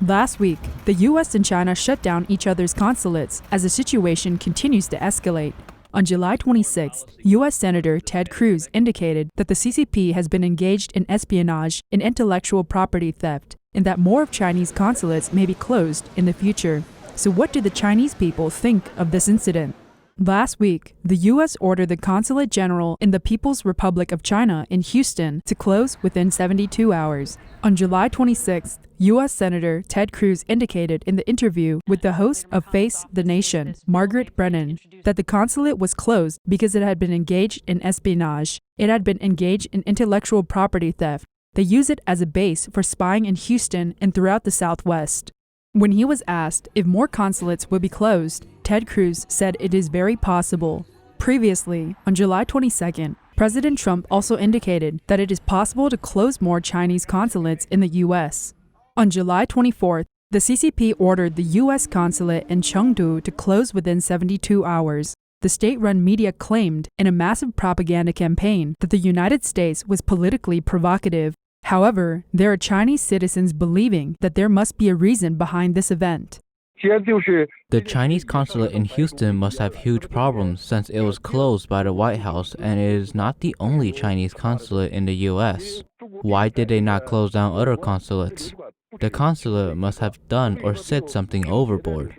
Last week, the U.S. and China shut down each other's consulates as the situation continues to escalate. On July 26th, U.S. Senator Ted Cruz indicated that the CCP has been engaged in espionage and intellectual property theft, and that more of Chinese consulates may be closed in the future. So what do the Chinese people think of this incident? Last week, the U.S. ordered the Consulate General in the People's Republic of China in Houston to close within 72 hours. On July 26th, U.S. Senator Ted Cruz indicated in the interview with the host of Face the Nation, Margaret Brennan, that the consulate was closed because it had been engaged in espionage. It had been engaged in intellectual property theft. They use it as a base for spying in Houston and throughout the Southwest. When he was asked if more consulates would be closed, Ted Cruz said it is very possible. Previously, on July 22nd, President Trump also indicated that it is possible to close more Chinese consulates in the U.S. On July 24th, the CCP ordered the U.S. consulate in Chengdu to close within 72 hours. The state-run media claimed in a massive propaganda campaign that the United States was politically provocative. However, there are Chinese citizens believing that there must be a reason behind this event. The Chinese consulate in Houston must have huge problems since it was closed by the White House and it is not the only Chinese consulate in the U.S. Why did they not close down other consulates? The consulate must have done or said something overboard.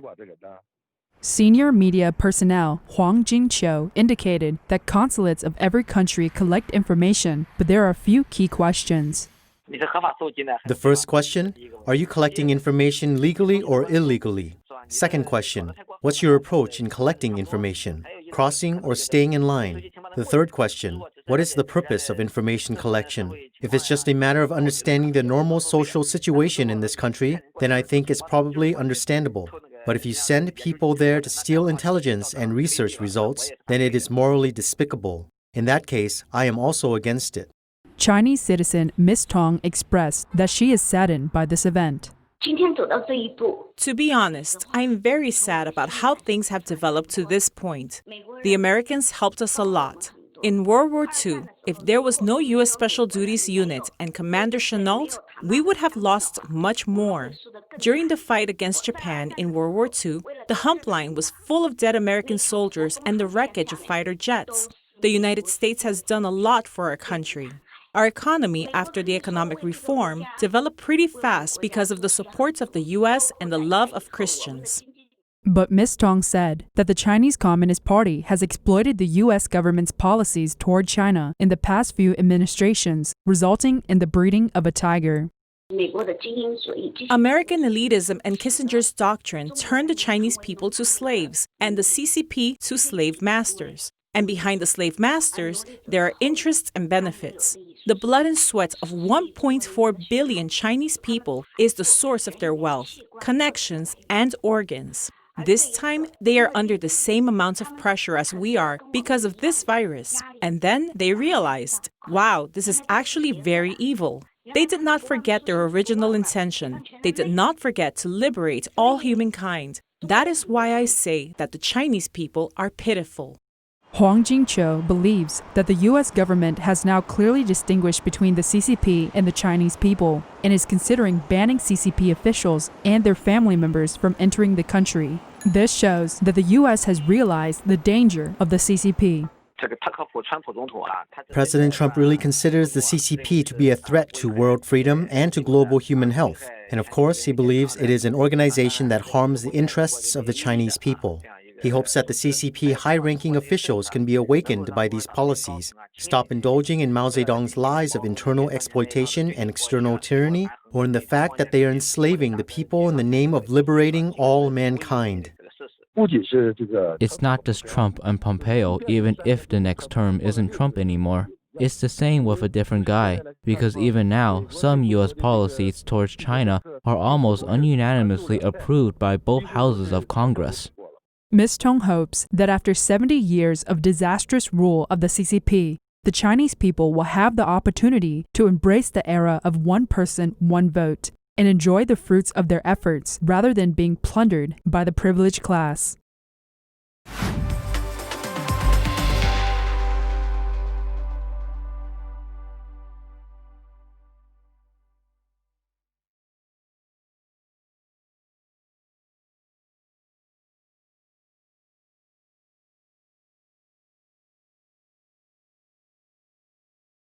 Senior media personnel Huang Jingqiu indicated that consulates of every country collect information, but there are a few key questions. The first question, are you collecting information legally or illegally? Second question, what's your approach in collecting information? Crossing or staying in line? The third question, what is the purpose of information collection? If it's just a matter of understanding the normal social situation in this country, then I think it's probably understandable. But if you send people there to steal intelligence and research results, then it is morally despicable. In that case, I am also against it. Chinese citizen Ms. Tong expressed that she is saddened by this event. To be honest, I am very sad about how things have developed to this point. The Americans helped us a lot. In World War II, if there was no U.S. Special Duties Unit and Commander Chenault, we would have lost much more. During the fight against Japan in World War II, the hump line was full of dead American soldiers and the wreckage of fighter jets. The United States has done a lot for our country. Our economy, after the economic reform, developed pretty fast because of the support of the U.S. and the love of Christians. But Ms. Tong said that the Chinese Communist Party has exploited the U.S. government's policies toward China in the past few administrations, resulting in the breeding of a tiger. American elitism and Kissinger's doctrine turned the Chinese people to slaves and the CCP to slave masters. And behind the slave masters, there are interests and benefits. The blood and sweat of 1.4 billion Chinese people is the source of their wealth, connections, and organs. This time, they are under the same amount of pressure as we are because of this virus. And then they realized, wow, this is actually very evil. They did not forget their original intention. They did not forget to liberate all humankind. That is why I say that the Chinese people are pitiful. Huang Jingqiu believes that the U.S. government has now clearly distinguished between the CCP and the Chinese people and is considering banning CCP officials and their family members from entering the country. This shows that the U.S. has realized the danger of the CCP. President Trump really considers the CCP to be a threat to world freedom and to global human health. And of course, he believes it is an organization that harms the interests of the Chinese people. He hopes that the CCP high-ranking officials can be awakened by these policies, stop indulging in Mao Zedong's lies of internal exploitation and external tyranny, or in the fact that they are enslaving the people in the name of liberating all mankind. It's not just Trump and Pompeo, even if the next term isn't Trump anymore. It's the same with a different guy, because even now, some U.S. policies towards China are almost ununanimously approved by both houses of Congress. Ms. Tong hopes that after 70 years of disastrous rule of the CCP, the Chinese people will have the opportunity to embrace the era of one person, one vote, and enjoy the fruits of their efforts rather than being plundered by the privileged class.